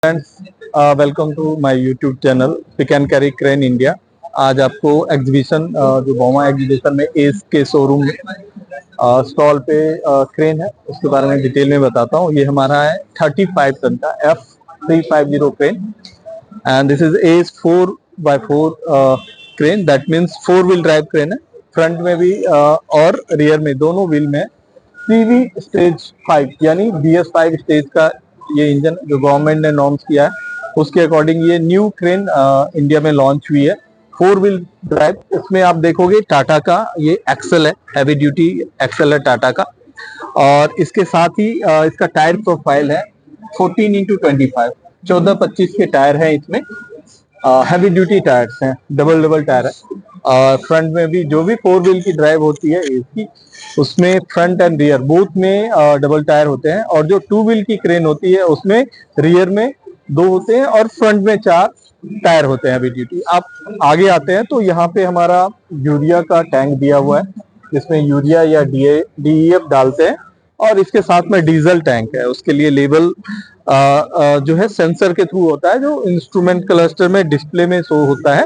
Friends, welcome to my YouTube channel pick and carry crane India. आज आपको exhibition जो Bauma exhibition में S K showroom stall पे crane है उसके बारे में डिटेल में बताता हूँ। ये हमारा है 35 टन का F350 crane and this is S 4x4 crane. That means 4 wheel drive crane है। फ्रंट में भी और रियर में दोनों व्हील में CV स्टेज 5 यानी BS5 स्टेज का ये इंजन जो गवर्नमेंट ने नॉर्म्स किया है उसके अकॉर्डिंग ये न्यू क्रेन इंडिया में लॉन्च हुई है। 4 व्हील ड्राइव। इसमें आप देखोगे टाटा का ये एक्सेल है, हैवी ड्यूटी एक्सेल है टाटा का। और इसके साथ ही इसका टायर प्रोफाइल है 14x25, 14-25 के टायर हैं इसमें। हैवी ड्यूटी टायर्स हैं, डबल टायर है। और फ्रंट में भी जो भी 4 व्हील की ड्राइव होती है इसकी, उसमें फ्रंट एंड रियर बोथ में डबल टायर होते हैं। और जो 2 व्हील की क्रेन होती है उसमें रियर में 2 होते हैं और फ्रंट में 4 टायर होते हैं हैवी ड्यूटी। आप आगे आते हैं तो यहाँ पे हमारा यूरिया का टैंक दिया हुआ है जिसमें यूरिया या DEF डालते हैं। और इसके साथ में डीजल टैंक है, उसके लिए लेबल जो है सेंसर के थ्रू होता है जो इंस्ट्रूमेंट क्लस्टर में डिस्प्ले में शो होता है।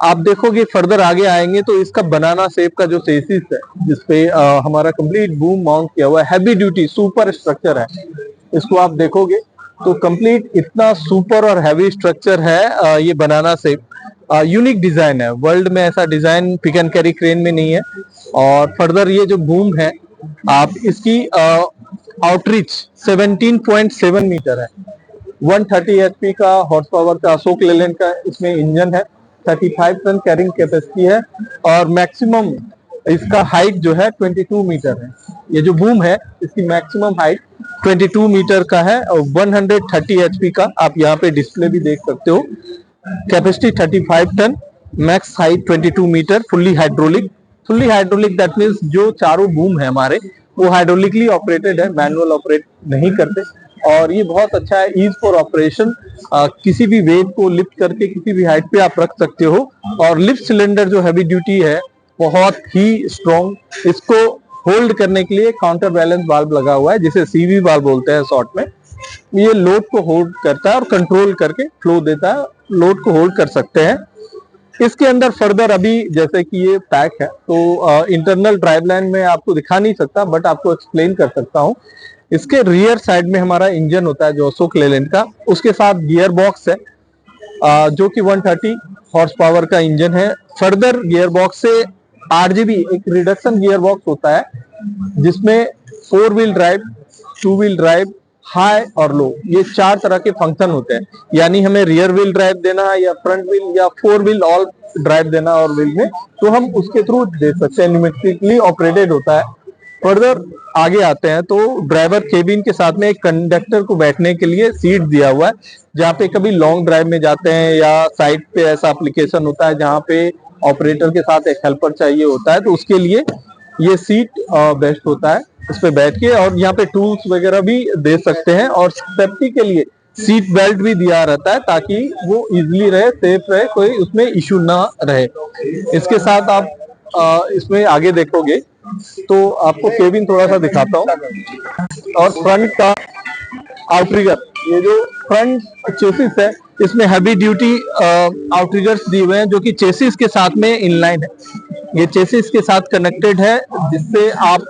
आप देखोगे फर्दर आगे आएंगे तो इसका बनाना शेप का जो चेसिस है जिसपे हमारा कंप्लीट बूम माउंट किया हुआ है, हैवी ड्यूटी सुपर स्ट्रक्चर है। इसको आप देखोगे तो कंप्लीट इतना सुपर और हैवी स्ट्रक्चर है। ये बनाना शेप यूनिक डिजाइन है, वर्ल्ड में ऐसा design pick and carry crane में नहीं है। और फर्दर ये जो बूम है आप इसकी आउटरीच 17.7 मीटर है। 130 HP का हॉर्स पावर का अशोक लेलैंड का इसमें इंजन है। 35 टन कैरिंग कैपेसिटी है और मैक्सिमम इसका हाइट जो है 22 मीटर है। ये जो बूम है इसकी मैक्सिमम हाइट 22 मीटर का है और 130 HP का आप यहाँ पे डिस्प्ले भी देख सकते हो। Capacity 35 ton, max height 22 metre, fully hydraulic. That means जो चारों बूम है हमारे वो हाइड्रोलिकली ऑपरेटेड है, मैनुअल ऑपरेट नहीं करते। और ये बहुत अच्छा है, ईज फॉर ऑपरेशन। किसी भी वेट को लिफ्ट करके किसी भी हाइट पे आप रख सकते हो। और लिफ्ट सिलेंडर जो हैवी ड्यूटी है बहुत ही स्ट्रॉन्ग। इसको होल्ड करने के लिए काउंटर बैलेंस वाल्व लगा हुआ है जिसे CV वाल्व बोलते हैं शॉर्ट में। ये लोड को होल्ड करता है और कंट्रोल करके फ्लो देता है, लोड को होल्ड कर सकते हैं। इसके अंदर फर्दर अभी जैसे कि ये पैक है तो इंटरनल ड्राइव लाइन में आपको दिखा नहीं सकता बट आपको एक्सप्लेन कर सकता हूँ। इसके रियर साइड में हमारा इंजन होता है जो अशोक लेलैंड का, उसके साथ गियर बॉक्स है जो कि 130 हॉर्स पावर का इंजन है। फर्दर गियर बॉक्स से RGB एक रिडक्शन गियर बॉक्स होता है जिसमें 4 wheel drive, 2 wheel drive, high और लो, ये 4 तरह के फंक्शन होते हैं। यानी हमें रियर व्हील ड्राइव देना है या फ्रंट व्हील या 4 व्हील ऑल ड्राइव देना और व्हील में तो हम उसके थ्रू दे सकते हैं, न्यूमेटिकली ऑपरेटेड होता है। फर्दर आगे आते हैं तो ड्राइवर केबिन के साथ में एक कंडक्टर को बैठने के लिए सीट दिया हुआ है। जहाँ पे कभी लॉन्ग ड्राइव में जाते हैं या साइड पे ऐसा एप्लीकेशन होता है जहाँ पे ऑपरेटर के साथ एक हेल्पर चाहिए होता है तो उसके लिए ये सीट बेस्ट होता है। इस पे बैठ के और यहाँ पे टूल्स वगैरह भी दे सकते हैं। और सेफ्टी के लिए सीट बेल्ट भी दिया रहता है ताकि वो इजीली रहे, सेफ रहे, कोई उसमें इश्यू ना रहे। इसके साथ आप इसमें आगे देखोगे तो आपको केबिन थोड़ा सा दिखाता हूँ। और फ्रंट का आउटरिगर, ये जो फ्रंट चेसिस है इसमें हैवी ड्यूटी आउटरिगर्स दिए हुए हैं जो कि चेसिस के साथ में इनलाइन है। ये चेसिस के साथ कनेक्टेड है जिससे आप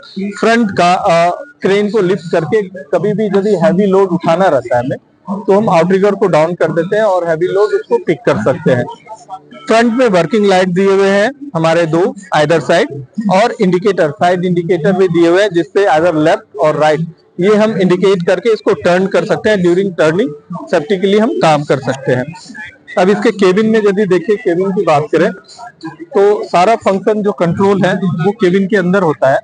फ्रंट का क्रेन को लिफ्ट करके कभी भी यदि हैवी लोड उठाना रहता है हमें तो हम आउटरिगर को डाउन कर देते हैं और हैवी लोड उसको पिक कर सकते हैं। फ्रंट में वर्किंग लाइट दिए हुए हैं हमारे 2 आइदर साइड और इंडिकेटर, साइड इंडिकेटर भी दिए हुए हैं जिससे आइदर लेफ्ट और राइट ये हम इंडिकेट करके इसको टर्न कर सकते हैं। ड्यूरिंग टर्निंग सेफ्टी के लिए हम काम कर सकते हैं। अब इसके केबिन में यदि देखिए, केबिन की बात करें तो सारा फंक्शन जो कंट्रोल है वो केबिन के अंदर होता है।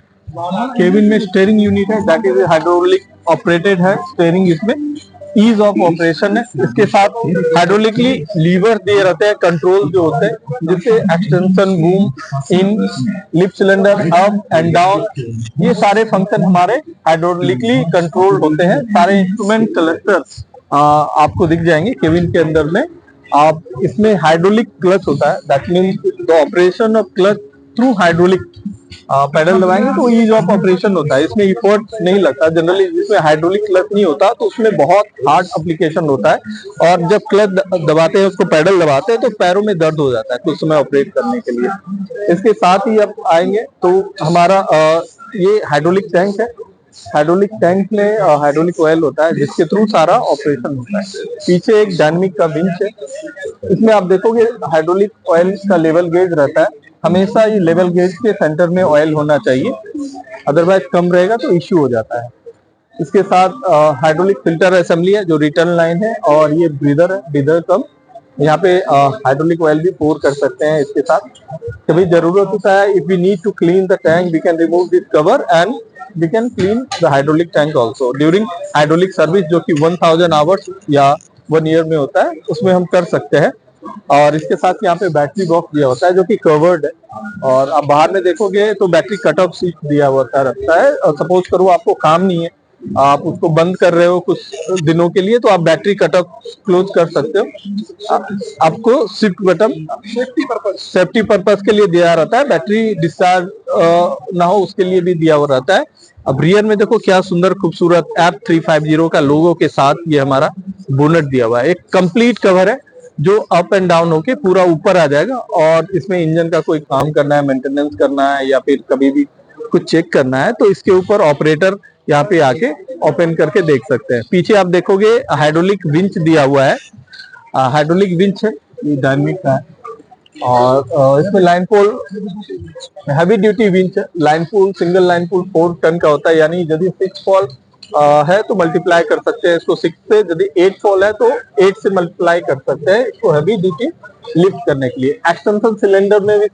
केबिन में स्टीयरिंग यूनिट है दैट इज हाइड्रोलिक ऑपरेटेड है। स्टीयरिंग इसमें ईज ऑफ ऑपरेशन है। इसके साथ हाइड्रोलिकली लीवर दिए रहते हैं, कंट्रोल जो होते हैं जिससे extension, boom in, lift cylinder up and down, ये सारे फंक्शन हमारे हाइड्रोलिकली कंट्रोल होते हैं। सारे इंस्ट्रूमेंट क्लस्टर्स आपको दिख जाएंगे केबिन के अंदर में। आप इसमें हाइड्रोलिक क्लच होता है that means the operation of clutch through hydraulic pedal दबाएंगे तो ईज ऑफ ऑपरेशन होता है, इसमें इफर्ट नहीं लगता। जनरली जिसमें हाइड्रोलिक क्लच नहीं होता तो उसमें बहुत हार्ड एप्लीकेशन होता है, और जब क्लच दबाते हैं, उसको पैडल दबाते हैं तो पैरों में दर्द हो जाता है कुछ समय ऑपरेट करने के लिए। इसके साथ ही अब आएंगे तो हमारा ये हाइड्रोलिक टैंक है। हाइड्रोलिक टैंक में हाइड्रोलिक ऑयल होता है जिसके थ्रू सारा ऑपरेशन होता है। पीछे एक डायनामिक का विंच है, इसमें आप देखोगे हाइड्रोलिक ऑयल का लेवल गेज रहता है। हमेशा ये लेवल गेज के सेंटर में ऑयल होना चाहिए, अदरवाइज कम रहेगा तो इश्यू हो जाता है। इसके साथ हाइड्रोलिक फिल्टर असेंबली है जो रिटर्न लाइन है, और ये ब्रीदर है, ब्रीदर कम यहाँ पे हाइड्रोलिक ऑयल भी पोर कर सकते हैं। इसके साथ कभी जरूरत होता है, if we need to clean the tank we can remove this cover and we can clean the hydraulic tank also during hydraulic service, जो कि 1000 आवर्स या 1 ईयर में होता है, उसमें हम कर सकते हैं। और इसके साथ यहाँ पे बैटरी बॉक्स दिया होता है जो कि कवर्ड है, और आप बाहर में देखोगे तो बैटरी कट ऑफ स्विच दिया होता रहता है। और सपोज करो आपको काम नहीं है, आप उसको बंद कर रहे हो कुछ दिनों के लिए, तो आप बैटरी कट ऑफ क्लोज कर सकते हो। आपको शिफ्ट बटन सेफ्टी पर्पस के लिए दिया रहता है, बैटरी डिस्चार्ज ना हो उसके लिए भी दिया हुआ रहता है। अब रियर में देखो क्या सुंदर खूबसूरत F350 का लोगो के साथ ये हमारा बोनट दिया हुआ है। एक कंप्लीट कवर है जो अप एंड डाउन होके पूरा ऊपर आ जाएगा, और इसमें इंजन का कोई काम करना है, मेंटेनेंस करना है, या फिर कभी भी कुछ चेक करना है तो इसके ऊपर ऑपरेटर यहाँ पे आके ओपन करके देख सकते हैं। पीछे आप देखोगे हाइड्रोलिक विंच दिया हुआ है, हाइड्रोलिक विंच है, ये डायनामिक का है। और इसमें लाइन पोल हैवी ड्यूटी विंच है। लाइन पोल सिंगल लाइन पोल 4 टन का होता है, यानी यदि 6 फॉल है तो मल्टीप्लाई कर सकते हैं इसको 6 से, यदि 8 फॉल है तो 8 से मल्टीप्लाई कर सकते हैं इसको हैवी ड्यूटी लिफ्ट करने के लिए। एक्सटेंशन सिलेंडर में भी